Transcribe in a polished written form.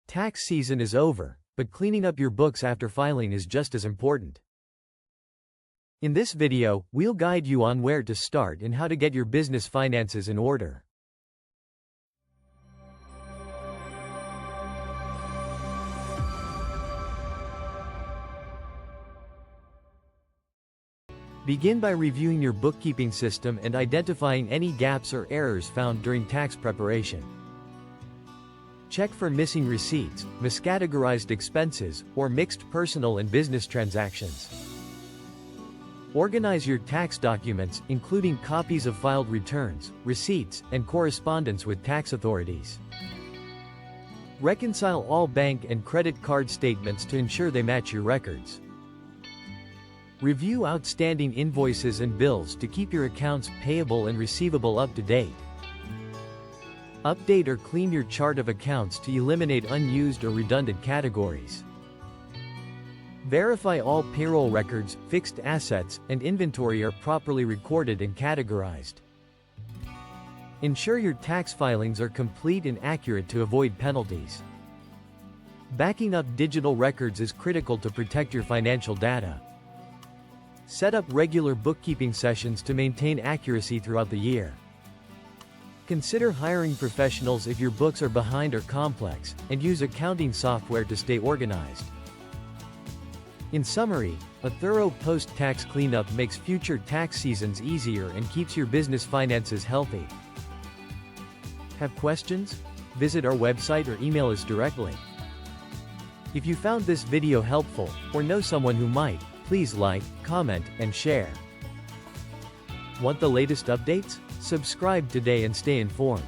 Tax season is over, but cleaning up your books after filing is just as important. In this video, we'll guide you on where to start and how to get your business finances in order. Begin by reviewing your bookkeeping system and identifying any gaps or errors found during tax preparation. Check for missing receipts, miscategorized expenses, or mixed personal and business transactions. Organize your tax documents, including copies of filed returns, receipts, and correspondence with tax authorities. Reconcile all bank and credit card statements to ensure they match your records. Review outstanding invoices and bills to keep your accounts payable and receivable up to date. Update or clean your chart of accounts to eliminate unused or redundant categories. Verify all payroll records, fixed assets, and inventory are properly recorded and categorized. Ensure your tax filings are complete and accurate to avoid penalties. Backing up digital records is critical to protect your financial data. Set up regular bookkeeping sessions to maintain accuracy throughout the year. Consider hiring professionals if your books are behind or complex, and use accounting software to stay organized. In summary, a thorough post-tax cleanup makes future tax seasons easier and keeps your business finances healthy. Have questions? Visit our website or email us directly. If you found this video helpful, or know someone who might, please like, comment, and share. Want the latest updates? Subscribe today and stay informed.